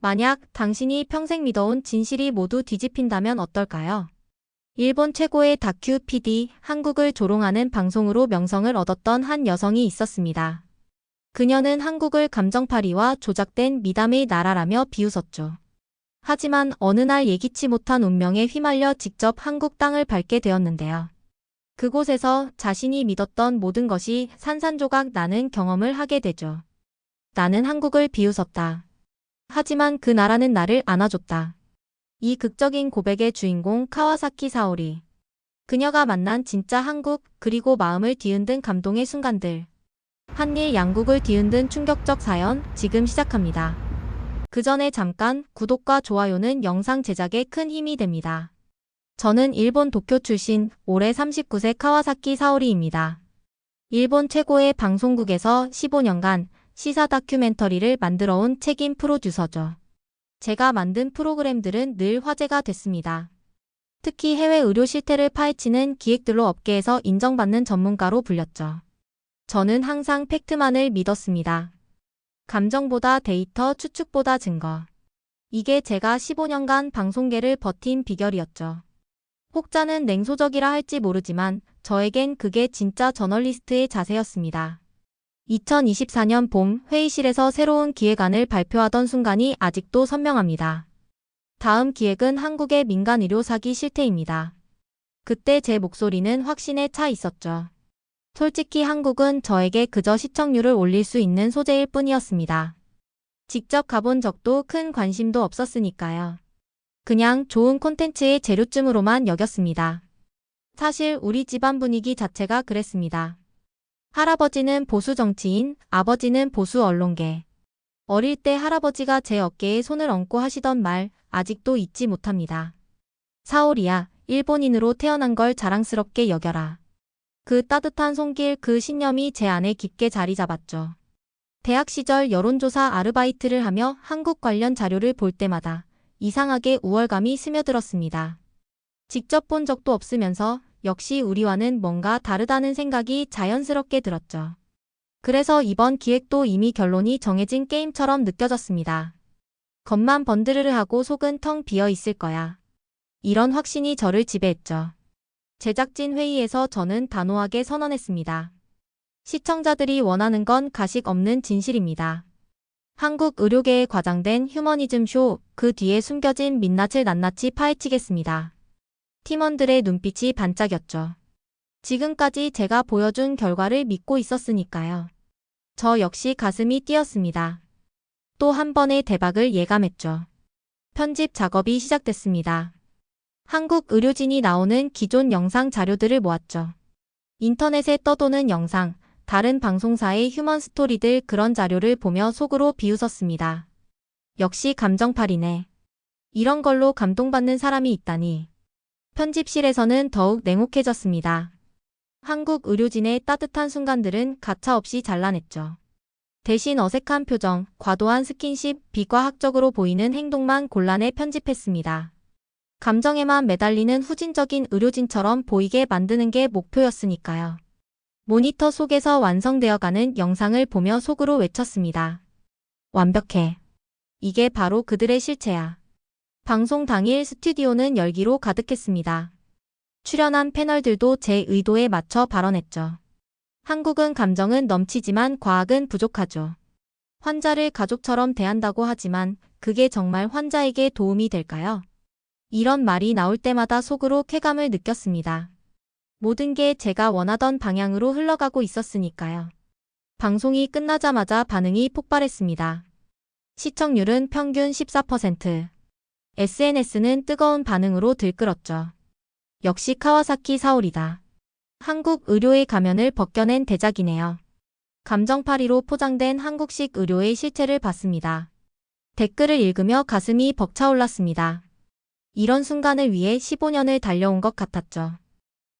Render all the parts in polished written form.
만약 당신이 평생 믿어온 진실이 모두 뒤집힌다면 어떨까요? 일본 최고의 다큐 PD, 한국을 조롱하는 방송으로 명성을 얻었던 한 여성이 있었습니다. 그녀는 한국을 감정파리와 조작된 미담의 나라라며 비웃었죠. 하지만 어느 날 예기치 못한 운명에 휘말려 직접 한국 땅을 밟게 되었는데요. 그곳에서 자신이 믿었던 모든 것이 산산조각 나는 경험을 하게 되죠. 나는 한국을 비웃었다. 하지만 그 나라는 나를 안아줬다. 이 극적인 고백의 주인공 카와사키 사오리. 그녀가 만난 진짜 한국, 그리고 마음을 뒤흔든 감동의 순간들. 한일 양국을 뒤흔든 충격적 사연 지금 시작합니다. 그 전에 잠깐 구독과 좋아요는 영상 제작에 큰 힘이 됩니다. 저는 일본 도쿄 출신 올해 39세 카와사키 사오리입니다. 일본 최고의 방송국에서 15년간 시사 다큐멘터리를 만들어온 책임 프로듀서죠. 제가 만든 프로그램들은 늘 화제가 됐습니다. 특히 해외 의료 실태를 파헤치는 기획들로 업계에서 인정받는 전문가로 불렸죠. 저는 항상 팩트만을 믿었습니다. 감정보다 데이터, 추측보다 증거. 이게 제가 15년간 방송계를 버틴 비결이었죠. 혹자는 냉소적이라 할지 모르지만 저에겐 그게 진짜 저널리스트의 자세였습니다. 2024년 봄 회의실에서 새로운 기획안을 발표하던 순간이 아직도 선명합니다. 다음 기획은 한국의 민간의료 사기 실태입니다. 그때 제 목소리는 확신에 차 있었죠. 솔직히 한국은 저에게 그저 시청률을 올릴 수 있는 소재일 뿐이었습니다. 직접 가본 적도 큰 관심도 없었으니까요. 그냥 좋은 콘텐츠의 재료쯤으로만 여겼습니다. 사실 우리 집안 분위기 자체가 그랬습니다. 할아버지는 보수 정치인, 아버지는 보수 언론계. 어릴 때 할아버지가 제 어깨에 손을 얹고 하시던 말 아직도 잊지 못합니다. 사오리야, 일본인으로 태어난 걸 자랑스럽게 여겨라. 그 따뜻한 손길, 그 신념이 제 안에 깊게 자리 잡았죠. 대학 시절 여론조사 아르바이트를 하며 한국 관련 자료를 볼 때마다 이상하게 우월감이 스며들었습니다. 직접 본 적도 없으면서 역시 우리와는 뭔가 다르다는 생각이 자연스럽게 들었죠. 그래서 이번 기획도 이미 결론이 정해진 게임처럼 느껴졌습니다. 겉만 번드르르 하고 속은 텅 비어 있을 거야. 이런 확신이 저를 지배했죠. 제작진 회의에서 저는 단호하게 선언했습니다. 시청자들이 원하는 건 가식 없는 진실입니다. 한국 의료계에 과장된 휴머니즘 쇼, 그 뒤에 숨겨진 민낯을 낱낱이 파헤치겠습니다. 팀원들의 눈빛이 반짝였죠. 지금까지 제가 보여준 결과를 믿고 있었으니까요. 저 역시 가슴이 뛰었습니다. 또 한 번의 대박을 예감했죠. 편집 작업이 시작됐습니다. 한국 의료진이 나오는 기존 영상 자료들을 모았죠. 인터넷에 떠도는 영상, 다른 방송사의 휴먼 스토리들, 그런 자료를 보며 속으로 비웃었습니다. 역시 감정팔이네. 이런 걸로 감동받는 사람이 있다니. 편집실에서는 더욱 냉혹해졌습니다. 한국 의료진의 따뜻한 순간들은 가차없이 잘라냈죠. 대신 어색한 표정, 과도한 스킨십, 비과학적으로 보이는 행동만 곤란해 편집했습니다. 감정에만 매달리는 후진적인 의료진처럼 보이게 만드는 게 목표였으니까요. 모니터 속에서 완성되어가는 영상을 보며 속으로 외쳤습니다. 완벽해. 이게 바로 그들의 실체야. 방송 당일 스튜디오는 열기로 가득했습니다. 출연한 패널들도 제 의도에 맞춰 발언했죠. 한국은 감정은 넘치지만 과학은 부족하죠. 환자를 가족처럼 대한다고 하지만 그게 정말 환자에게 도움이 될까요? 이런 말이 나올 때마다 속으로 쾌감을 느꼈습니다. 모든 게 제가 원하던 방향으로 흘러가고 있었으니까요. 방송이 끝나자마자 반응이 폭발했습니다. 시청률은 평균 14%. SNS는 뜨거운 반응으로 들끓었죠. 역시 카와사키 사오리다. 한국 의료의 가면을 벗겨낸 대작이네요. 감정파리로 포장된 한국식 의료의 실체를 봤습니다. 댓글을 읽으며 가슴이 벅차올랐습니다. 이런 순간을 위해 15년을 달려온 것 같았죠.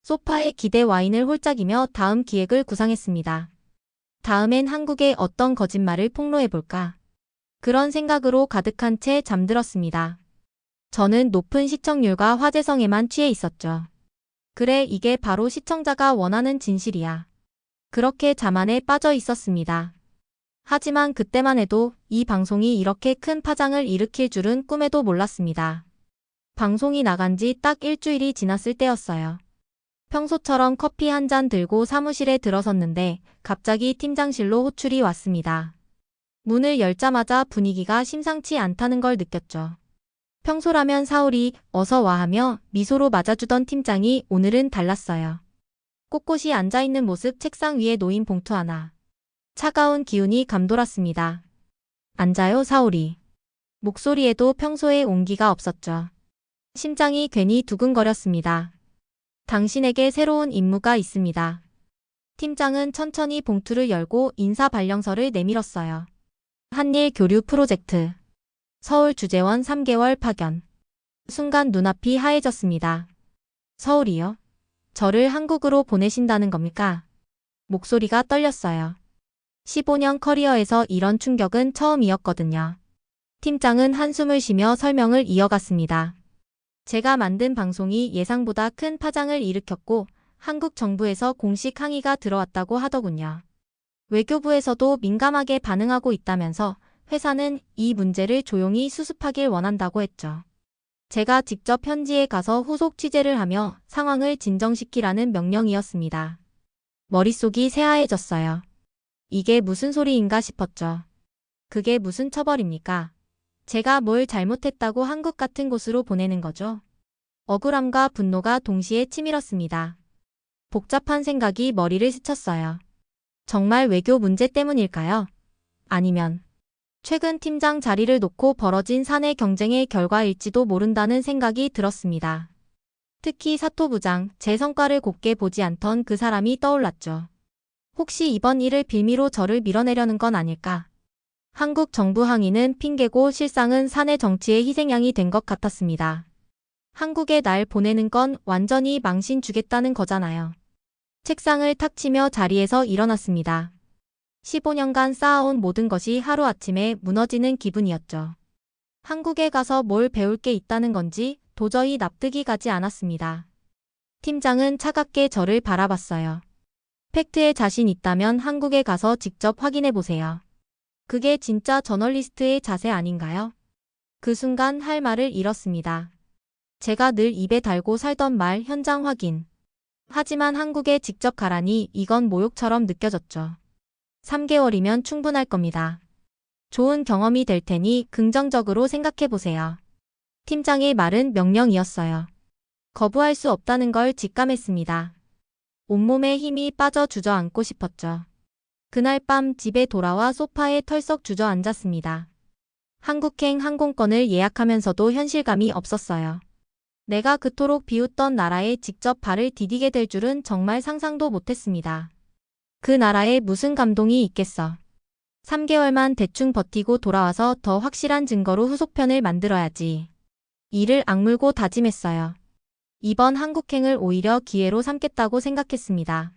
소파에 기대 와인을 홀짝이며 다음 기획을 구상했습니다. 다음엔 한국의 어떤 거짓말을 폭로해볼까? 그런 생각으로 가득한 채 잠들었습니다. 저는 높은 시청률과 화제성에만 취해 있었죠. 그래, 이게 바로 시청자가 원하는 진실이야. 그렇게 자만에 빠져 있었습니다. 하지만 그때만 해도 이 방송이 이렇게 큰 파장을 일으킬 줄은 꿈에도 몰랐습니다. 방송이 나간 지 딱 일주일이 지났을 때였어요. 평소처럼 커피 한 잔 들고 사무실에 들어섰는데 갑자기 팀장실로 호출이 왔습니다. 문을 열자마자 분위기가 심상치 않다는 걸 느꼈죠. 평소라면 사울이 어서 와 하며 미소로 맞아주던 팀장이 오늘은 달랐어요. 꼿꼿이 앉아있는 모습, 책상 위에 놓인 봉투 하나. 차가운 기운이 감돌았습니다. 앉아요, 사울이. 목소리에도 평소의 온기가 없었죠. 심장이 괜히 두근거렸습니다. 당신에게 새로운 임무가 있습니다. 팀장은 천천히 봉투를 열고 인사 발령서를 내밀었어요. 한일 교류 프로젝트. 서울 주재원 3개월 파견. 순간 눈앞이 하얘졌습니다. 서울이요? 저를 한국으로 보내신다는 겁니까? 목소리가 떨렸어요. 15년 커리어에서 이런 충격은 처음이었거든요. 팀장은 한숨을 쉬며 설명을 이어갔습니다. 제가 만든 방송이 예상보다 큰 파장을 일으켰고 한국 정부에서 공식 항의가 들어왔다고 하더군요. 외교부에서도 민감하게 반응하고 있다면서 회사는 이 문제를 조용히 수습하길 원한다고 했죠. 제가 직접 현지에 가서 후속 취재를 하며 상황을 진정시키라는 명령이었습니다. 머릿속이 새하얘졌어요. 이게 무슨 소리인가 싶었죠. 그게 무슨 처벌입니까? 제가 뭘 잘못했다고 한국 같은 곳으로 보내는 거죠? 억울함과 분노가 동시에 치밀었습니다. 복잡한 생각이 머리를 스쳤어요. 정말 외교 문제 때문일까요? 아니면 최근 팀장 자리를 놓고 벌어진 사내 경쟁의 결과일지도 모른다는 생각이 들었습니다. 특히 사토 부장, 제 성과를 곱게 보지 않던 그 사람이 떠올랐죠. 혹시 이번 일을 빌미로 저를 밀어내려는 건 아닐까? 한국 정부 항의는 핑계고 실상은 사내 정치의 희생양이 된 것 같았습니다. 한국에 날 보내는 건 완전히 망신 주겠다는 거잖아요. 책상을 탁 치며 자리에서 일어났습니다. 15년간 쌓아온 모든 것이 하루아침에 무너지는 기분이었죠. 한국에 가서 뭘 배울 게 있다는 건지 도저히 납득이 가지 않았습니다. 팀장은 차갑게 저를 바라봤어요. 팩트에 자신 있다면 한국에 가서 직접 확인해 보세요. 그게 진짜 저널리스트의 자세 아닌가요? 그 순간 할 말을 잃었습니다. 제가 늘 입에 달고 살던 말, 현장 확인. 하지만 한국에 직접 가라니 이건 모욕처럼 느껴졌죠. 3개월이면 충분할 겁니다. 좋은 경험이 될 테니 긍정적으로 생각해 보세요. 팀장의 말은 명령이었어요. 거부할 수 없다는 걸 직감했습니다. 온몸에 힘이 빠져 주저앉고 싶었죠. 그날 밤 집에 돌아와 소파에 털썩 주저앉았습니다. 한국행 항공권을 예약하면서도 현실감이 없었어요. 내가 그토록 비웃던 나라에 직접 발을 디디게 될 줄은 정말 상상도 못했습니다. 그 나라에 무슨 감동이 있겠어. 3개월만 대충 버티고 돌아와서 더 확실한 증거로 후속편을 만들어야지. 이를 악물고 다짐했어요. 이번 한국행을 오히려 기회로 삼겠다고 생각했습니다.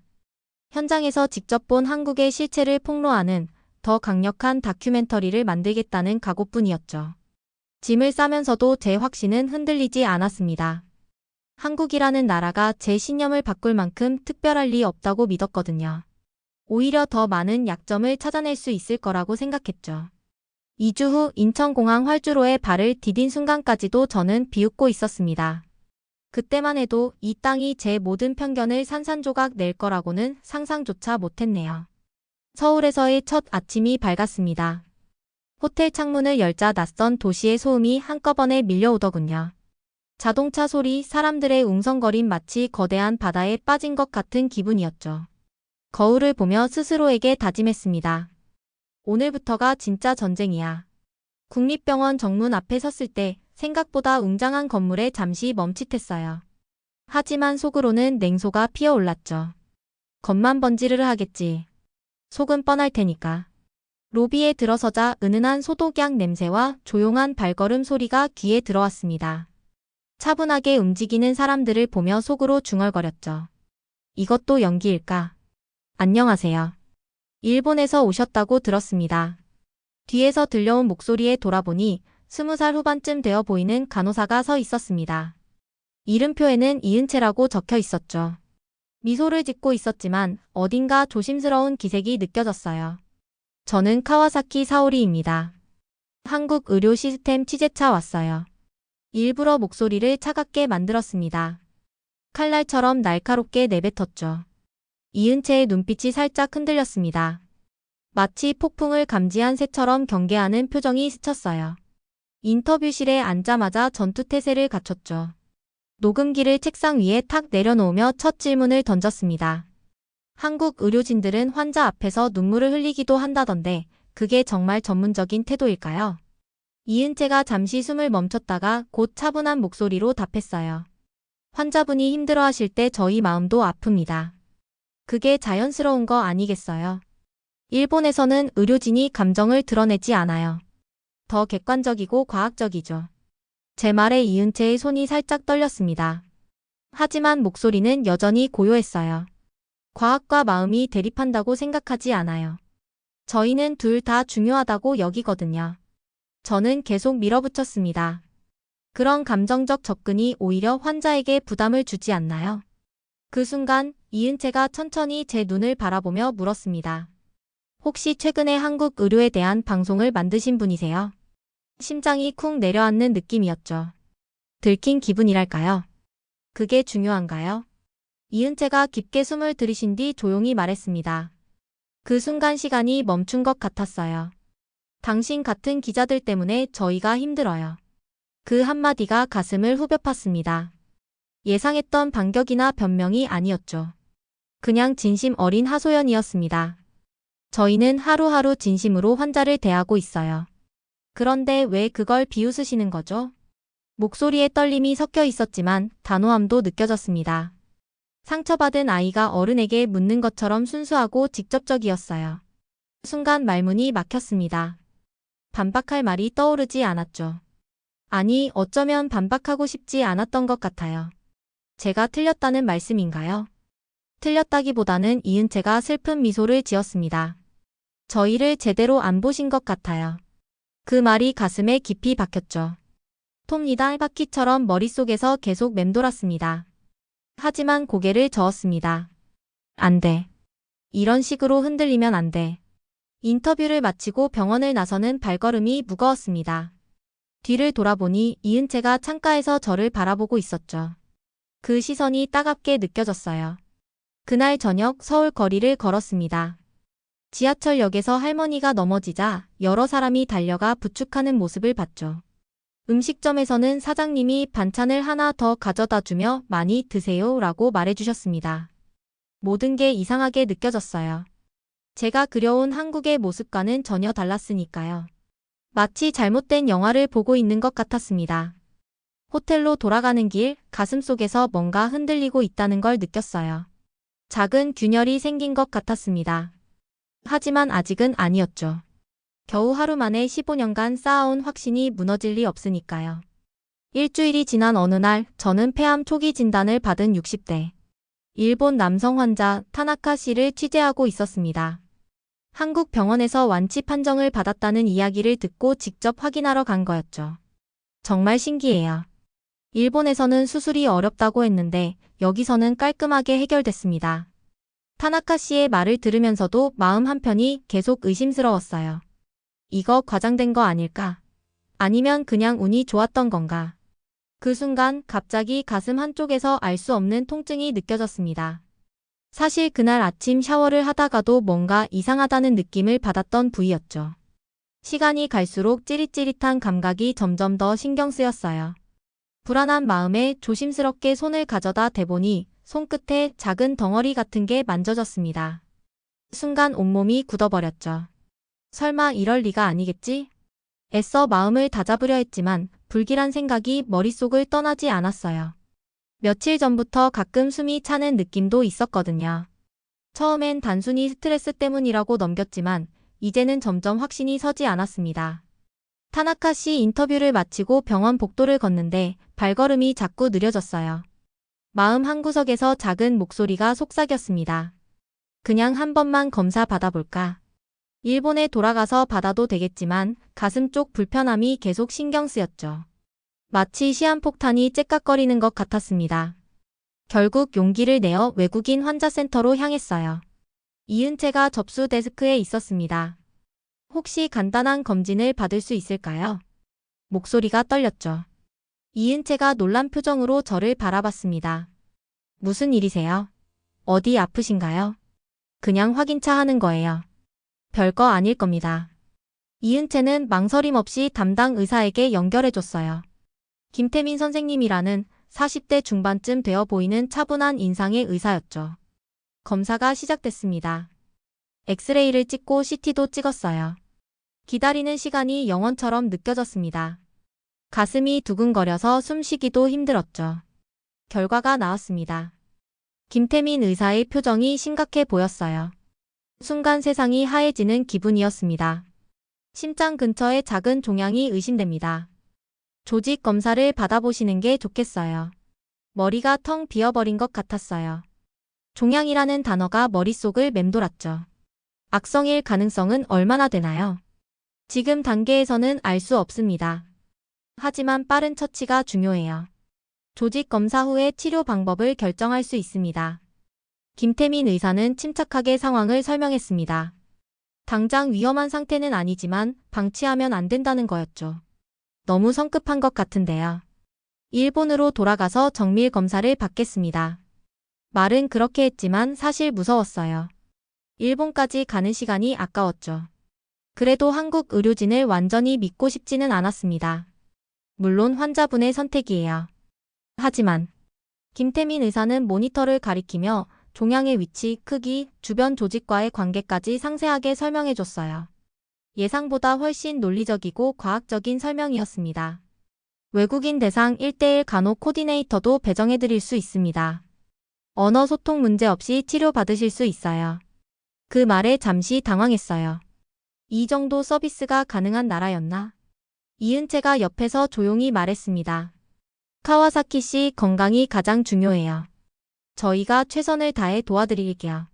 현장에서 직접 본 한국의 실체를 폭로하는 더 강력한 다큐멘터리를 만들겠다는 각오뿐이었죠. 짐을 싸면서도 제 확신은 흔들리지 않았습니다. 한국이라는 나라가 제 신념을 바꿀 만큼 특별할 리 없다고 믿었거든요. 오히려 더 많은 약점을 찾아낼 수 있을 거라고 생각했죠. 2주 후 인천공항 활주로에 발을 디딘 순간까지도 저는 비웃고 있었습니다. 그때만 해도 이 땅이 제 모든 편견을 산산조각 낼 거라고는 상상조차 못했네요. 서울에서의 첫 아침이 밝았습니다. 호텔 창문을 열자 낯선 도시의 소음이 한꺼번에 밀려오더군요. 자동차 소리, 사람들의 웅성거림, 마치 거대한 바다에 빠진 것 같은 기분이었죠. 거울을 보며 스스로에게 다짐했습니다. 오늘부터가 진짜 전쟁이야. 국립병원 정문 앞에 섰을 때 생각보다 웅장한 건물에 잠시 멈칫했어요. 하지만 속으로는 냉소가 피어올랐죠. 겉만 번지르르 하겠지. 속은 뻔할 테니까. 로비에 들어서자 은은한 소독약 냄새와 조용한 발걸음 소리가 귀에 들어왔습니다. 차분하게 움직이는 사람들을 보며 속으로 중얼거렸죠. 이것도 연기일까? 안녕하세요. 일본에서 오셨다고 들었습니다. 뒤에서 들려온 목소리에 돌아보니 20살 후반쯤 되어 보이는 간호사가 서 있었습니다. 이름표에는 이은채라고 적혀 있었죠. 미소를 짓고 있었지만 어딘가 조심스러운 기색이 느껴졌어요. 저는 카와사키 사오리입니다. 한국 의료 시스템 취재차 왔어요. 일부러 목소리를 차갑게 만들었습니다. 칼날처럼 날카롭게 내뱉었죠. 이은채의 눈빛이 살짝 흔들렸습니다. 마치 폭풍을 감지한 새처럼 경계하는 표정이 스쳤어요. 인터뷰실에 앉자마자 전투태세를 갖췄죠. 녹음기를 책상 위에 탁 내려놓으며 첫 질문을 던졌습니다. 한국 의료진들은 환자 앞에서 눈물을 흘리기도 한다던데 그게 정말 전문적인 태도일까요? 이은채가 잠시 숨을 멈췄다가 곧 차분한 목소리로 답했어요. 환자분이 힘들어하실 때 저희 마음도 아픕니다. 그게 자연스러운 거 아니겠어요? 일본에서는 의료진이 감정을 드러내지 않아요. 더 객관적이고 과학적이죠. 제 말에 이은채의 손이 살짝 떨렸습니다. 하지만 목소리는 여전히 고요했어요. 과학과 마음이 대립한다고 생각하지 않아요. 저희는 둘 다 중요하다고 여기거든요. 저는 계속 밀어붙였습니다. 그런 감정적 접근이 오히려 환자에게 부담을 주지 않나요? 그 순간 이은채가 천천히 제 눈을 바라보며 물었습니다. 혹시 최근에 한국 의료에 대한 방송을 만드신 분이세요? 심장이 쿵 내려앉는 느낌이었죠. 들킨 기분이랄까요? 그게 중요한가요? 이은채가 깊게 숨을 들이신 뒤 조용히 말했습니다. 그 순간 시간이 멈춘 것 같았어요. 당신 같은 기자들 때문에 저희가 힘들어요. 그 한마디가 가슴을 후벼 팠습니다. 예상했던 반격이나 변명이 아니었죠. 그냥 진심 어린 하소연이었습니다. 저희는 하루하루 진심으로 환자를 대하고 있어요. 그런데 왜 그걸 비웃으시는 거죠? 목소리에 떨림이 섞여 있었지만 단호함도 느껴졌습니다. 상처받은 아이가 어른에게 묻는 것처럼 순수하고 직접적이었어요. 순간 말문이 막혔습니다. 반박할 말이 떠오르지 않았죠. 아니, 어쩌면 반박하고 싶지 않았던 것 같아요. 제가 틀렸다는 말씀인가요? 틀렸다기보다는 이은채가 슬픈 미소를 지었습니다. 저희를 제대로 안 보신 것 같아요. 그 말이 가슴에 깊이 박혔죠. 톱니다 바퀴처럼 머릿속에서 계속 맴돌았습니다. 하지만 고개를 저었습니다. 안 돼. 이런 식으로 흔들리면 안 돼. 인터뷰를 마치고 병원을 나서는 발걸음이 무거웠습니다. 뒤를 돌아보니 이은채가 창가에서 저를 바라보고 있었죠. 그 시선이 따갑게 느껴졌어요. 그날 저녁 서울 거리를 걸었습니다. 지하철역에서 할머니가 넘어지자 여러 사람이 달려가 부축하는 모습을 봤죠. 음식점에서는 사장님이 반찬을 하나 더 가져다 주며 많이 드세요 라고 말해주셨습니다. 모든 게 이상하게 느껴졌어요. 제가 그려온 한국의 모습과는 전혀 달랐으니까요. 마치 잘못된 영화를 보고 있는 것 같았습니다. 호텔로 돌아가는 길 가슴속에서 뭔가 흔들리고 있다는 걸 느꼈어요. 작은 균열이 생긴 것 같았습니다. 하지만 아직은 아니었죠. 겨우 하루 만에 15년간 쌓아온 확신이 무너질 리 없으니까요. 일주일이 지난 어느 날 저는 폐암 초기 진단을 받은 60대 일본 남성 환자 타나카 씨를 취재하고 있었습니다. 한국 병원에서 완치 판정을 받았다는 이야기를 듣고 직접 확인하러 간 거였죠. 정말 신기해요. 일본에서는 수술이 어렵다고 했는데 여기서는 깔끔하게 해결됐습니다. 타나카 씨의 말을 들으면서도 마음 한편이 계속 의심스러웠어요. 이거 과장된 거 아닐까? 아니면 그냥 운이 좋았던 건가? 그 순간 갑자기 가슴 한쪽에서 알 수 없는 통증이 느껴졌습니다. 사실 그날 아침 샤워를 하다가도 뭔가 이상하다는 느낌을 받았던 부위였죠. 시간이 갈수록 찌릿찌릿한 감각이 점점 더 신경 쓰였어요. 불안한 마음에 조심스럽게 손을 가져다 대보니 손끝에 작은 덩어리 같은 게 만져졌습니다. 순간 온몸이 굳어버렸죠. 설마 이럴 리가 아니겠지? 애써 마음을 다잡으려 했지만 불길한 생각이 머릿속을 떠나지 않았어요. 며칠 전부터 가끔 숨이 차는 느낌도 있었거든요. 처음엔 단순히 스트레스 때문이라고 넘겼지만 이제는 점점 확신이 서지 않았습니다. 타나카 씨 인터뷰를 마치고 병원 복도를 걷는데 발걸음이 자꾸 느려졌어요. 마음 한구석에서 작은 목소리가 속삭였습니다. 그냥 한 번만 검사 받아볼까? 일본에 돌아가서 받아도 되겠지만 가슴 쪽 불편함이 계속 신경 쓰였죠. 마치 시한폭탄이 째깍거리는 것 같았습니다. 결국 용기를 내어 외국인 환자센터로 향했어요. 이은채가 접수 데스크에 있었습니다. 혹시 간단한 검진을 받을 수 있을까요? 목소리가 떨렸죠. 이은채가 놀란 표정으로 저를 바라봤습니다. 무슨 일이세요? 어디 아프신가요? 그냥 확인차 하는 거예요. 별거 아닐 겁니다. 이은채는 망설임 없이 담당 의사에게 연결해줬어요. 김태민 선생님이라는 40대 중반쯤 되어 보이는 차분한 인상의 의사였죠. 검사가 시작됐습니다. 엑스레이를 찍고 CT도 찍었어요. 기다리는 시간이 영원처럼 느껴졌습니다. 가슴이 두근거려서 숨쉬기도 힘들었죠. 결과가 나왔습니다. 김태민 의사의 표정이 심각해 보였어요. 순간 세상이 하얘지는 기분이었습니다. 심장 근처에 작은 종양이 의심됩니다. 조직 검사를 받아보시는 게 좋겠어요. 머리가 텅 비어버린 것 같았어요. 종양이라는 단어가 머릿속을 맴돌았죠. 악성일 가능성은 얼마나 되나요? 지금 단계에서는 알 수 없습니다. 하지만 빠른 처치가 중요해요. 조직 검사 후에 치료 방법을 결정할 수 있습니다. 김태민 의사는 침착하게 상황을 설명했습니다. 당장 위험한 상태는 아니지만 방치하면 안 된다는 거였죠. 너무 성급한 것 같은데요. 일본으로 돌아가서 정밀 검사를 받겠습니다. 말은 그렇게 했지만 사실 무서웠어요. 일본까지 가는 시간이 아까웠죠. 그래도 한국 의료진을 완전히 믿고 싶지는 않았습니다. 물론 환자분의 선택이에요. 하지만 김태민 의사는 모니터를 가리키며 종양의 위치, 크기, 주변 조직과의 관계까지 상세하게 설명해줬어요. 예상보다 훨씬 논리적이고 과학적인 설명이었습니다. 외국인 대상 1:1 간호 코디네이터도 배정해드릴 수 있습니다. 언어 소통 문제 없이 치료받으실 수 있어요. 그 말에 잠시 당황했어요. 이 정도 서비스가 가능한 나라였나? 이은채가 옆에서 조용히 말했습니다. 카와사키 씨 건강이 가장 중요해요. 저희가 최선을 다해 도와드릴게요.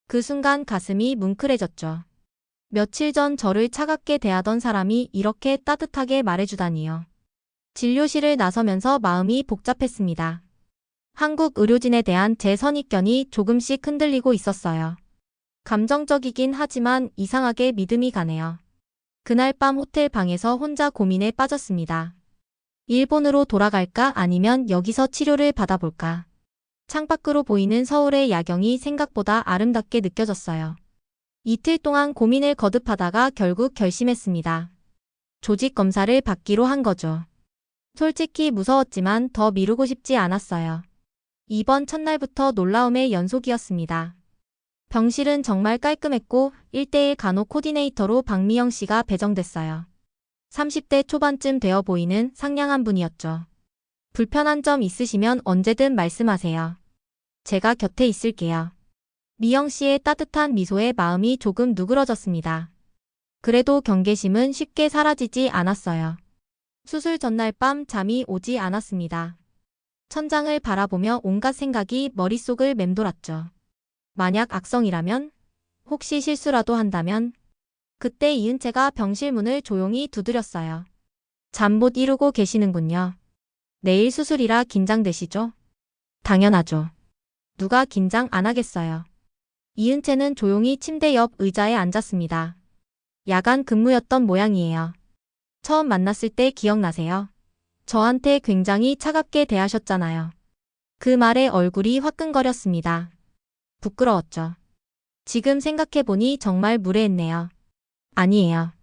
그 순간 가슴이 뭉클해졌죠. 며칠 전 저를 차갑게 대하던 사람이 이렇게 따뜻하게 말해주다니요. 진료실을 나서면서 마음이 복잡했습니다. 한국 의료진에 대한 제 선입견이 조금씩 흔들리고 있었어요. 감정적이긴 하지만 이상하게 믿음이 가네요. 그날 밤 호텔 방에서 혼자 고민에 빠졌습니다. 일본으로 돌아갈까 아니면 여기서 치료를 받아볼까. 창밖으로 보이는 서울의 야경이 생각보다 아름답게 느껴졌어요. 이틀 동안 고민을 거듭하다가 결국 결심했습니다. 조직 검사를 받기로 한 거죠. 솔직히 무서웠지만 더 미루고 싶지 않았어요. 이번 첫날부터 놀라움의 연속이었습니다. 병실은 정말 깔끔했고 1:1 간호 코디네이터로 박미영 씨가 배정됐어요. 30대 초반쯤 되어 보이는 상냥한 분이었죠. 불편한 점 있으시면 언제든 말씀하세요. 제가 곁에 있을게요. 미영 씨의 따뜻한 미소에 마음이 조금 누그러졌습니다. 그래도 경계심은 쉽게 사라지지 않았어요. 수술 전날 밤 잠이 오지 않았습니다. 천장을 바라보며 온갖 생각이 머릿속을 맴돌았죠. 만약 악성이라면? 혹시 실수라도 한다면? 그때 이은채가 병실 문을 조용히 두드렸어요. 잠 못 이루고 계시는군요. 내일 수술이라 긴장되시죠? 당연하죠. 누가 긴장 안 하겠어요. 이은채는 조용히 침대 옆 의자에 앉았습니다. 야간 근무였던 모양이에요. 처음 만났을 때 기억나세요? 저한테 굉장히 차갑게 대하셨잖아요. 그 말에 얼굴이 화끈거렸습니다. 부끄러웠죠. 지금 생각해보니 정말 무례했네요. 아니에요.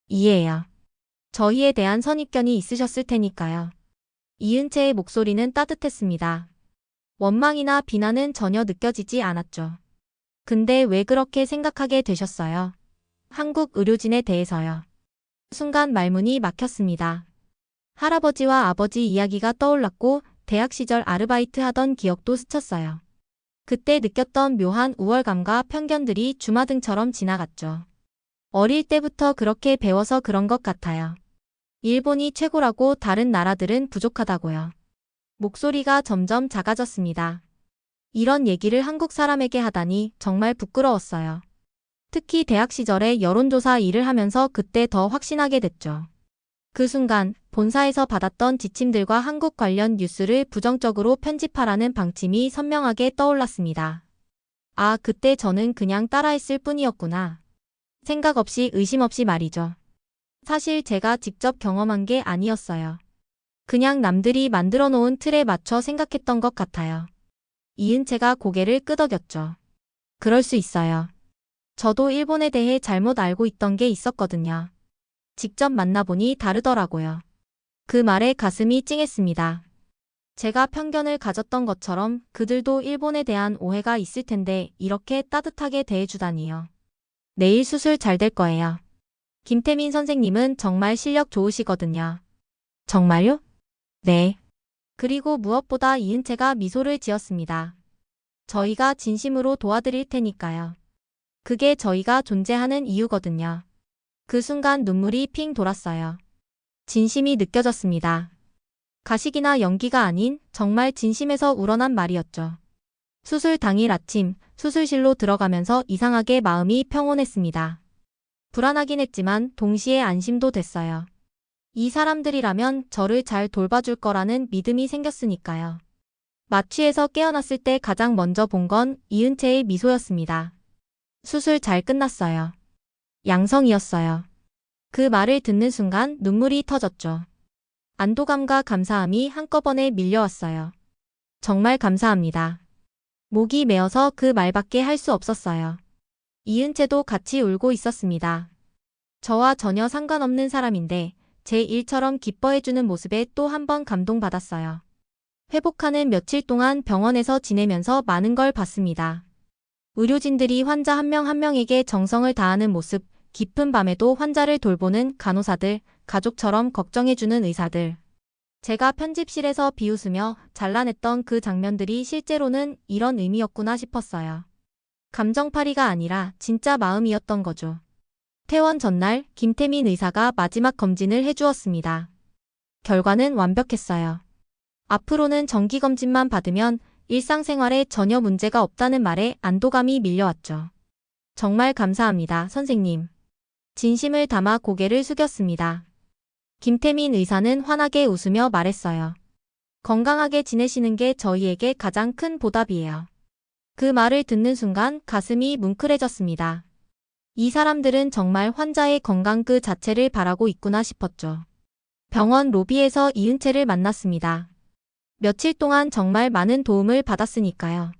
이해해요. 저희에 대한 선입견이 있으셨을 테니까요. 이은채의 목소리는 따뜻했습니다. 원망이나 비난은 전혀 느껴지지 않았죠. 근데 왜 그렇게 생각하게 되셨어요? 한국 의료진에 대해서요. 순간 말문이 막혔습니다. 할아버지와 아버지 이야기가 떠올랐고 대학 시절 아르바이트 하던 기억도 스쳤어요. 그때 느꼈던 묘한 우월감과 편견들이 주마등처럼 지나갔죠. 어릴 때부터 그렇게 배워서 그런 것 같아요. 일본이 최고라고 다른 나라들은 부족하다고요. 목소리가 점점 작아졌습니다. 이런 얘기를 한국 사람에게 하다니 정말 부끄러웠어요. 특히 대학 시절에 여론조사 일을 하면서 그때 더 확신하게 됐죠. 그 순간 본사에서 받았던 지침들과 한국 관련 뉴스를 부정적으로 편집하라는 방침이 선명하게 떠올랐습니다. 아, 그때 저는 그냥 따라했을 뿐이었구나. 생각 없이 의심 없이 말이죠. 사실 제가 직접 경험한 게 아니었어요. 그냥 남들이 만들어 놓은 틀에 맞춰 생각했던 것 같아요. 이은채가 고개를 끄덕였죠. 그럴 수 있어요. 저도 일본에 대해 잘못 알고 있던 게 있었거든요. 직접 만나보니 다르더라고요. 그 말에 가슴이 찡했습니다. 제가 편견을 가졌던 것처럼 그들도 일본에 대한 오해가 있을 텐데 이렇게 따뜻하게 대해주다니요. 내일 수술 잘 될 거예요. 김태민 선생님은 정말 실력 좋으시거든요. 정말요? 네. 그리고 무엇보다 이은채가 미소를 지었습니다. 저희가 진심으로 도와드릴 테니까요. 그게 저희가 존재하는 이유거든요. 그 순간 눈물이 핑 돌았어요. 진심이 느껴졌습니다. 가식이나 연기가 아닌 정말 진심에서 우러난 말이었죠. 수술 당일 아침 수술실로 들어가면서 이상하게 마음이 평온했습니다. 불안하긴 했지만 동시에 안심도 됐어요. 이 사람들이라면 저를 잘 돌봐줄 거라는 믿음이 생겼으니까요. 마취에서 깨어났을 때 가장 먼저 본 건 이은채의 미소였습니다. 수술 잘 끝났어요. 양성이었어요. 그 말을 듣는 순간 눈물이 터졌죠. 안도감과 감사함이 한꺼번에 밀려왔어요. 정말 감사합니다. 목이 메어서 그 말밖에 할 수 없었어요. 이은채도 같이 울고 있었습니다. 저와 전혀 상관없는 사람인데 제 일처럼 기뻐해주는 모습에 또 한 번 감동받았어요. 회복하는 며칠 동안 병원에서 지내면서 많은 걸 봤습니다. 의료진들이 환자 한 명 한 명에게 정성을 다하는 모습, 깊은 밤에도 환자를 돌보는 간호사들, 가족처럼 걱정해주는 의사들. 제가 편집실에서 비웃으며 잘라냈던 그 장면들이 실제로는 이런 의미였구나 싶었어요. 감정파리가 아니라 진짜 마음이었던 거죠. 퇴원 전날 김태민 의사가 마지막 검진을 해주었습니다. 결과는 완벽했어요. 앞으로는 정기검진만 받으면 일상생활에 전혀 문제가 없다는 말에 안도감이 밀려왔죠. 정말 감사합니다, 선생님. 진심을 담아 고개를 숙였습니다. 김태민 의사는 환하게 웃으며 말했어요. 건강하게 지내시는 게 저희에게 가장 큰 보답이에요. 그 말을 듣는 순간 가슴이 뭉클해졌습니다. 이 사람들은 정말 환자의 건강 그 자체를 바라고 있구나 싶었죠. 병원 로비에서 이은채를 만났습니다. 며칠 동안 정말 많은 도움을 받았으니까요.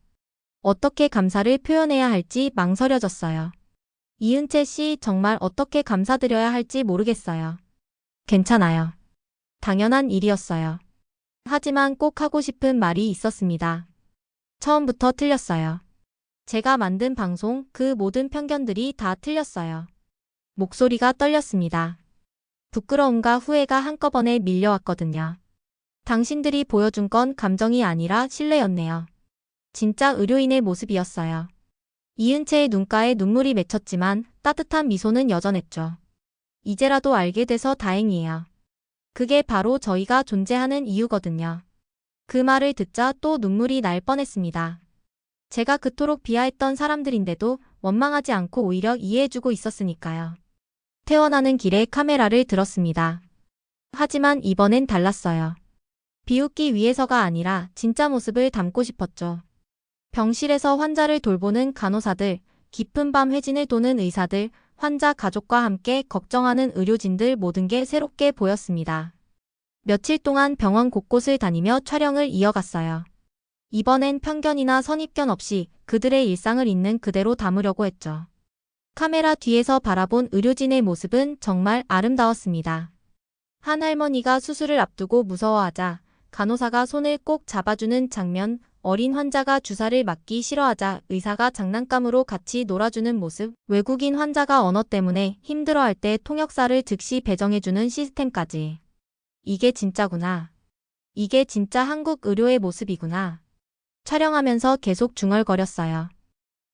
어떻게 감사를 표현해야 할지 망설여졌어요. 이은채 씨 정말 어떻게 감사드려야 할지 모르겠어요. 괜찮아요. 당연한 일이었어요. 하지만 꼭 하고 싶은 말이 있었습니다. 처음부터 틀렸어요. 제가 만든 방송 그 모든 편견들이 다 틀렸어요. 목소리가 떨렸습니다. 부끄러움과 후회가 한꺼번에 밀려왔거든요. 당신들이 보여준 건 감정이 아니라 신뢰였네요. 진짜 의료인의 모습이었어요. 이은채의 눈가에 눈물이 맺혔지만 따뜻한 미소는 여전했죠. 이제라도 알게 돼서 다행이에요. 그게 바로 저희가 존재하는 이유거든요. 그 말을 듣자 또 눈물이 날 뻔했습니다. 제가 그토록 비하했던 사람들인데도 원망하지 않고 오히려 이해해주고 있었으니까요. 퇴원하는 길에 카메라를 들었습니다. 하지만 이번엔 달랐어요. 비웃기 위해서가 아니라 진짜 모습을 담고 싶었죠. 병실에서 환자를 돌보는 간호사들, 깊은 밤 회진을 도는 의사들, 환자 가족과 함께 걱정하는 의료진들 모든 게 새롭게 보였습니다. 며칠 동안 병원 곳곳을 다니며 촬영을 이어갔어요. 이번엔 편견이나 선입견 없이 그들의 일상을 있는 그대로 담으려고 했죠. 카메라 뒤에서 바라본 의료진의 모습은 정말 아름다웠습니다. 한 할머니가 수술을 앞두고 무서워하자 간호사가 손을 꼭 잡아주는 장면, 어린 환자가 주사를 맞기 싫어하자 의사가 장난감으로 같이 놀아주는 모습, 외국인 환자가 언어 때문에 힘들어할 때 통역사를 즉시 배정해주는 시스템까지. 이게 진짜구나. 이게 진짜 한국 의료의 모습이구나. 촬영하면서 계속 중얼거렸어요.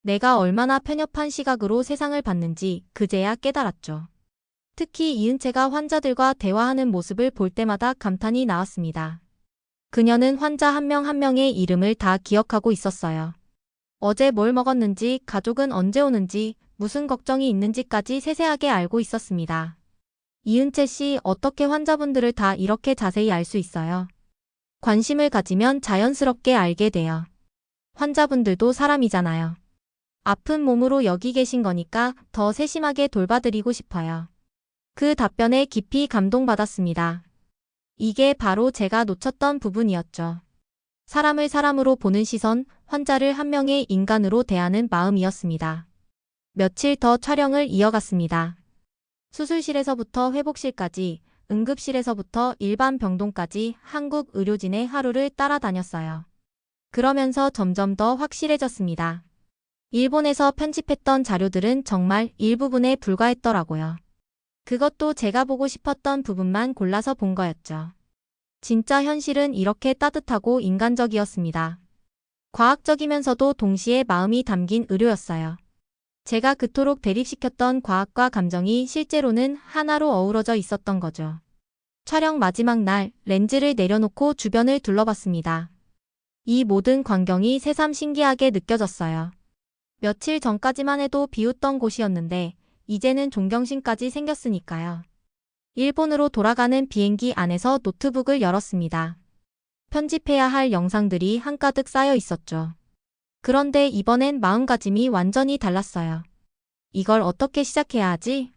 내가 얼마나 편협한 시각으로 세상을 봤는지 그제야 깨달았죠. 특히 이은채가 환자들과 대화하는 모습을 볼 때마다 감탄이 나왔습니다. 그녀는 환자 한 명 한 명의 이름을 다 기억하고 있었어요. 어제 뭘 먹었는지, 가족은 언제 오는지, 무슨 걱정이 있는지까지 세세하게 알고 있었습니다. 이은채 씨, 어떻게 환자분들을 다 이렇게 자세히 알 수 있어요? 관심을 가지면 자연스럽게 알게 돼요. 환자분들도 사람이잖아요. 아픈 몸으로 여기 계신 거니까 더 세심하게 돌봐드리고 싶어요. 그 답변에 깊이 감동받았습니다. 이게 바로 제가 놓쳤던 부분이었죠. 사람을 사람으로 보는 시선, 환자를 한 명의 인간으로 대하는 마음이었습니다. 며칠 더 촬영을 이어갔습니다. 수술실에서부터 회복실까지, 응급실에서부터 일반 병동까지 한국 의료진의 하루를 따라다녔어요. 그러면서 점점 더 확실해졌습니다. 일본에서 편집했던 자료들은 정말 일부분에 불과했더라고요. 그것도 제가 보고 싶었던 부분만 골라서 본 거였죠. 진짜 현실은 이렇게 따뜻하고 인간적이었습니다. 과학적이면서도 동시에 마음이 담긴 의료였어요. 제가 그토록 대립시켰던 과학과 감정이 실제로는 하나로 어우러져 있었던 거죠. 촬영 마지막 날 렌즈를 내려놓고 주변을 둘러봤습니다. 이 모든 광경이 새삼 신기하게 느껴졌어요. 며칠 전까지만 해도 비웃던 곳이었는데 이제는 존경심까지 생겼으니까요. 일본으로 돌아가는 비행기 안에서 노트북을 열었습니다. 편집해야 할 영상들이 한가득 쌓여 있었죠. 그런데 이번엔 마음가짐이 완전히 달랐어요. 이걸 어떻게 시작해야 하지?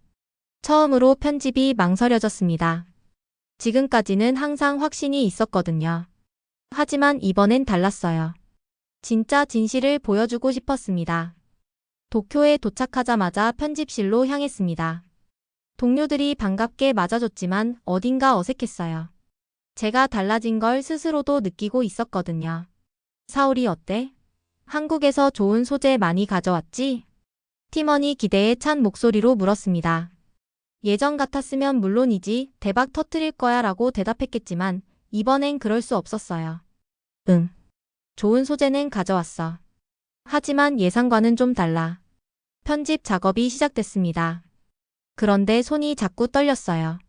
처음으로 편집이 망설여졌습니다. 지금까지는 항상 확신이 있었거든요. 하지만 이번엔 달랐어요. 진짜 진실을 보여주고 싶었습니다. 도쿄에 도착하자마자 편집실로 향했습니다. 동료들이 반갑게 맞아줬지만 어딘가 어색했어요. 제가 달라진 걸 스스로도 느끼고 있었거든요. 사울이 어때? 한국에서 좋은 소재 많이 가져왔지? 팀원이 기대에 찬 목소리로 물었습니다. 예전 같았으면 물론이지 대박 터뜨릴 거야 라고 대답했겠지만 이번엔 그럴 수 없었어요. 응. 좋은 소재는 가져왔어. 하지만 예상과는 좀 달라. 편집 작업이 시작됐습니다. 그런데 손이 자꾸 떨렸어요.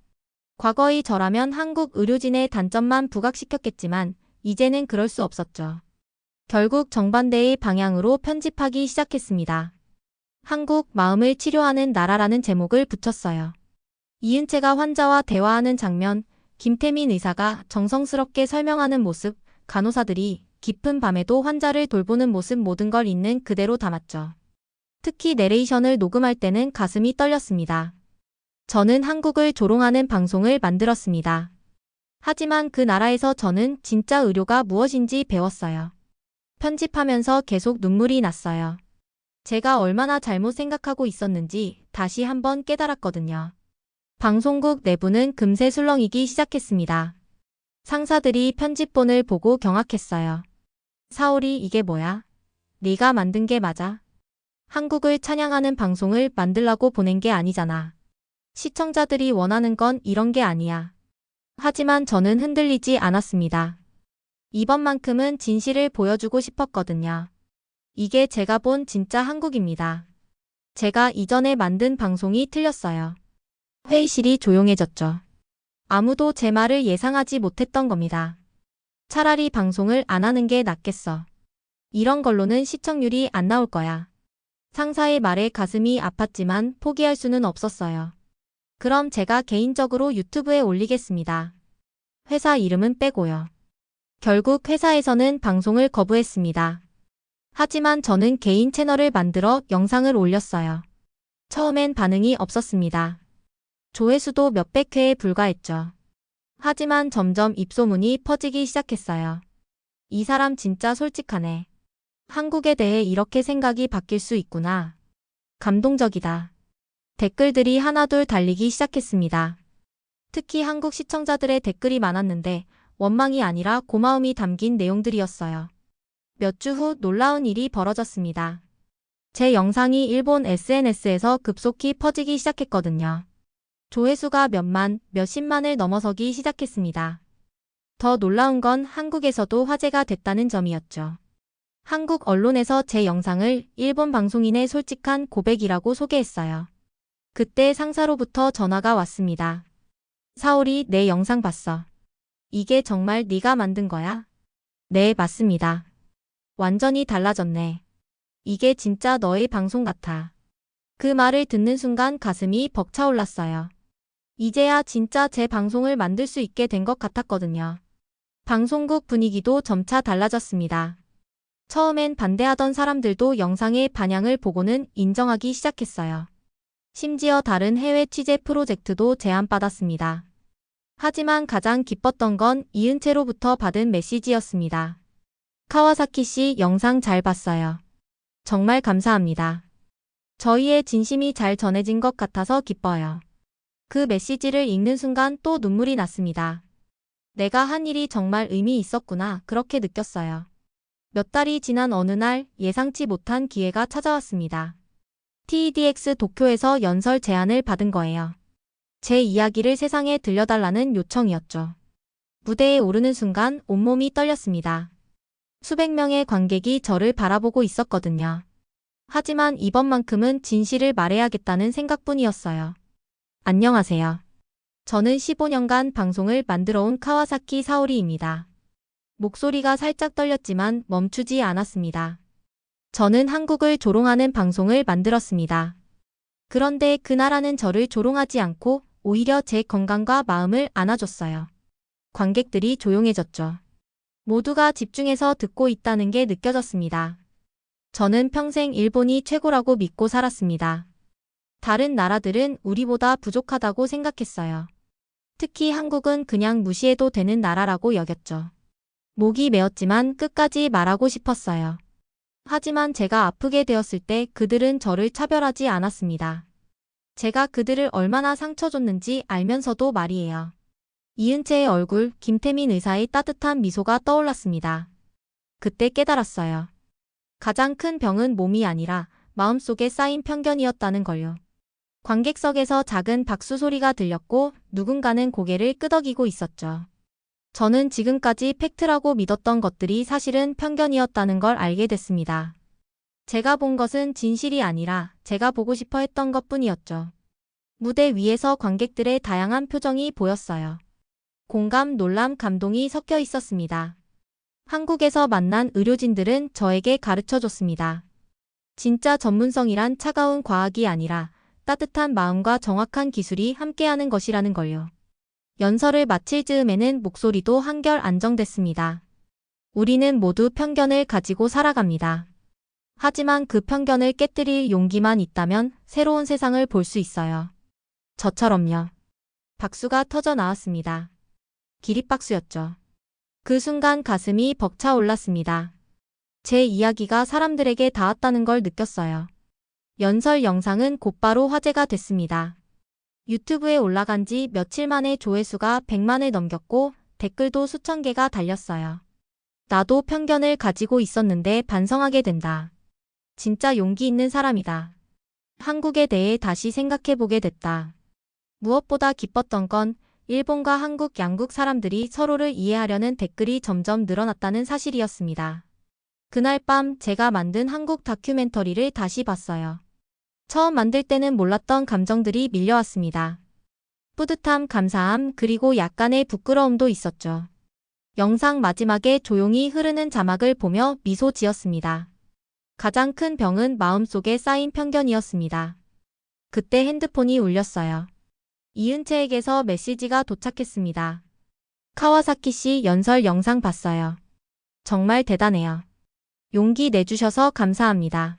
과거의 저라면 한국 의료진의 단점만 부각시켰겠지만 이제는 그럴 수 없었죠. 결국 정반대의 방향으로 편집하기 시작했습니다. 한국 마음을 치료하는 나라라는 제목을 붙였어요. 이은채가 환자와 대화하는 장면, 김태민 의사가 정성스럽게 설명하는 모습, 간호사들이 깊은 밤에도 환자를 돌보는 모습 모든 걸 있는 그대로 담았죠. 특히 내레이션을 녹음할 때는 가슴이 떨렸습니다. 저는 한국을 조롱하는 방송을 만들었습니다. 하지만 그 나라에서 저는 진짜 의료가 무엇인지 배웠어요. 편집하면서 계속 눈물이 났어요. 제가 얼마나 잘못 생각하고 있었는지 다시 한번 깨달았거든요. 방송국 내부는 금세 술렁이기 시작했습니다. 상사들이 편집본을 보고 경악했어요. 사울이 이게 뭐야? 네가 만든 게 맞아? 한국을 찬양하는 방송을 만들라고 보낸 게 아니잖아. 시청자들이 원하는 건 이런 게 아니야. 하지만 저는 흔들리지 않았습니다. 이번만큼은 진실을 보여주고 싶었거든요. 이게 제가 본 진짜 한국입니다. 제가 이전에 만든 방송이 틀렸어요. 회의실이 조용해졌죠. 아무도 제 말을 예상하지 못했던 겁니다. 차라리 방송을 안 하는 게 낫겠어. 이런 걸로는 시청률이 안 나올 거야. 상사의 말에 가슴이 아팠지만 포기할 수는 없었어요. 그럼 제가 개인적으로 유튜브에 올리겠습니다. 회사 이름은 빼고요. 결국 회사에서는 방송을 거부했습니다. 하지만 저는 개인 채널을 만들어 영상을 올렸어요. 처음엔 반응이 없었습니다. 조회수도 몇백 회에 불과했죠. 하지만 점점 입소문이 퍼지기 시작했어요. 이 사람 진짜 솔직하네. 한국에 대해 이렇게 생각이 바뀔 수 있구나. 감동적이다. 댓글들이 하나둘 달리기 시작했습니다. 특히 한국 시청자들의 댓글이 많았는데 원망이 아니라 고마움이 담긴 내용들이었어요. 몇 주 후 놀라운 일이 벌어졌습니다. 제 영상이 일본 SNS에서 급속히 퍼지기 시작했거든요. 조회수가 몇만, 몇십만을 넘어서기 시작했습니다. 더 놀라운 건 한국에서도 화제가 됐다는 점이었죠. 한국 언론에서 제 영상을 일본 방송인의 솔직한 고백이라고 소개했어요. 그때 상사로부터 전화가 왔습니다. 사울이 내 영상 봤어. 이게 정말 네가 만든 거야? 네, 맞습니다. 완전히 달라졌네. 이게 진짜 너의 방송 같아. 그 말을 듣는 순간 가슴이 벅차올랐어요. 이제야 진짜 제 방송을 만들 수 있게 된 것 같았거든요. 방송국 분위기도 점차 달라졌습니다. 처음엔 반대하던 사람들도 영상의 반향을 보고는 인정하기 시작했어요. 심지어 다른 해외 취재 프로젝트도 제안받았습니다. 하지만 가장 기뻤던 건 이은채로부터 받은 메시지였습니다. 카와사키 씨 영상 잘 봤어요. 정말 감사합니다. 저희의 진심이 잘 전해진 것 같아서 기뻐요. 그 메시지를 읽는 순간 또 눈물이 났습니다. 내가 한 일이 정말 의미 있었구나 그렇게 느꼈어요. 몇 달이 지난 어느 날 예상치 못한 기회가 찾아왔습니다. TEDx 도쿄에서 연설 제안을 받은 거예요. 제 이야기를 세상에 들려달라는 요청이었죠. 무대에 오르는 순간 온몸이 떨렸습니다. 수백 명의 관객이 저를 바라보고 있었거든요. 하지만 이번만큼은 진실을 말해야겠다는 생각뿐이었어요. 안녕하세요. 저는 15년간 방송을 만들어온 카와사키 사오리입니다. 목소리가 살짝 떨렸지만 멈추지 않았습니다. 저는 한국을 조롱하는 방송을 만들었습니다. 그런데 그 나라는 저를 조롱하지 않고 오히려 제 건강과 마음을 안아줬어요. 관객들이 조용해졌죠. 모두가 집중해서 듣고 있다는 게 느껴졌습니다. 저는 평생 일본이 최고라고 믿고 살았습니다. 다른 나라들은 우리보다 부족하다고 생각했어요. 특히 한국은 그냥 무시해도 되는 나라라고 여겼죠. 목이 메었지만 끝까지 말하고 싶었어요. 하지만 제가 아프게 되었을 때 그들은 저를 차별하지 않았습니다. 제가 그들을 얼마나 상처 줬는지 알면서도 말이에요. 이은채의 얼굴, 김태민 의사의 따뜻한 미소가 떠올랐습니다. 그때 깨달았어요. 가장 큰 병은 몸이 아니라 마음속에 쌓인 편견이었다는 걸요. 관객석에서 작은 박수 소리가 들렸고 누군가는 고개를 끄덕이고 있었죠. 저는 지금까지 팩트라고 믿었던 것들이 사실은 편견이었다는 걸 알게 됐습니다. 제가 본 것은 진실이 아니라 제가 보고 싶어 했던 것뿐이었죠. 무대 위에서 관객들의 다양한 표정이 보였어요. 공감, 놀람, 감동이 섞여 있었습니다. 한국에서 만난 의료진들은 저에게 가르쳐줬습니다. 진짜 전문성이란 차가운 과학이 아니라 따뜻한 마음과 정확한 기술이 함께하는 것이라는 걸요. 연설을 마칠 즈음에는 목소리도 한결 안정됐습니다. 우리는 모두 편견을 가지고 살아갑니다. 하지만 그 편견을 깨뜨릴 용기만 있다면 새로운 세상을 볼 수 있어요. 저처럼요. 박수가 터져 나왔습니다. 기립박수였죠. 그 순간 가슴이 벅차 올랐습니다. 제 이야기가 사람들에게 닿았다는 걸 느꼈어요. 연설 영상은 곧바로 화제가 됐습니다. 유튜브에 올라간 지 며칠 만에 조회수가 100만을 넘겼고 댓글도 수천 개가 달렸어요. 나도 편견을 가지고 있었는데 반성하게 된다. 진짜 용기 있는 사람이다. 한국에 대해 다시 생각해보게 됐다. 무엇보다 기뻤던 건 일본과 한국 양국 사람들이 서로를 이해하려는 댓글이 점점 늘어났다는 사실이었습니다. 그날 밤 제가 만든 한국 다큐멘터리를 다시 봤어요. 처음 만들 때는 몰랐던 감정들이 밀려왔습니다. 뿌듯함, 감사함, 그리고 약간의 부끄러움도 있었죠. 영상 마지막에 조용히 흐르는 자막을 보며 미소 지었습니다. 가장 큰 병은 마음속에 쌓인 편견이었습니다. 그때 핸드폰이 울렸어요. 이은채에게서 메시지가 도착했습니다. 카와사키 씨 연설 영상 봤어요. 정말 대단해요. 용기 내주셔서 감사합니다.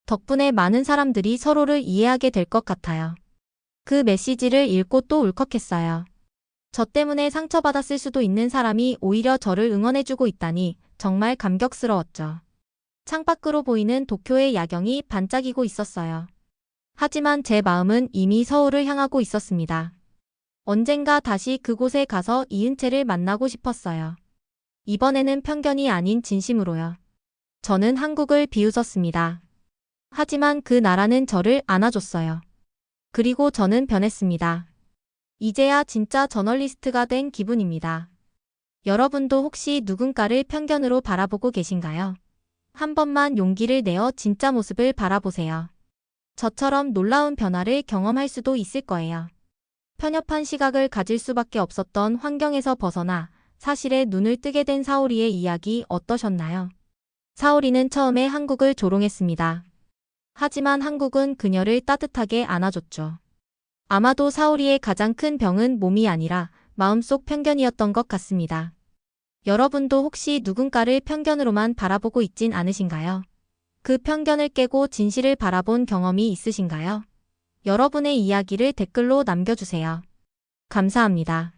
덕분에 많은 사람들이 서로를 이해하게 될 것 같아요. 그 메시지를 읽고 또 울컥했어요. 저 때문에 상처받았을 수도 있는 사람이 오히려 저를 응원해주고 있다니 정말 감격스러웠죠. 창밖으로 보이는 도쿄의 야경이 반짝이고 있었어요. 하지만 제 마음은 이미 서울을 향하고 있었습니다. 언젠가 다시 그곳에 가서 이은채를 만나고 싶었어요. 이번에는 편견이 아닌 진심으로요. 저는 한국을 비웃었습니다. 하지만 그 나라는 저를 안아줬어요. 그리고 저는 변했습니다. 이제야 진짜 저널리스트가 된 기분입니다. 여러분도 혹시 누군가를 편견으로 바라보고 계신가요? 한 번만 용기를 내어 진짜 모습을 바라보세요. 저처럼 놀라운 변화를 경험할 수도 있을 거예요. 편협한 시각을 가질 수밖에 없었던 환경에서 벗어나 사실에 눈을 뜨게 된 사오리의 이야기 어떠셨나요? 사오리는 처음에 한국을 조롱했습니다. 하지만 한국은 그녀를 따뜻하게 안아줬죠. 아마도 사오리의 가장 큰 병은 몸이 아니라 마음속 편견이었던 것 같습니다. 여러분도 혹시 누군가를 편견으로만 바라보고 있진 않으신가요? 그 편견을 깨고 진실을 바라본 경험이 있으신가요? 여러분의 이야기를 댓글로 남겨주세요. 감사합니다.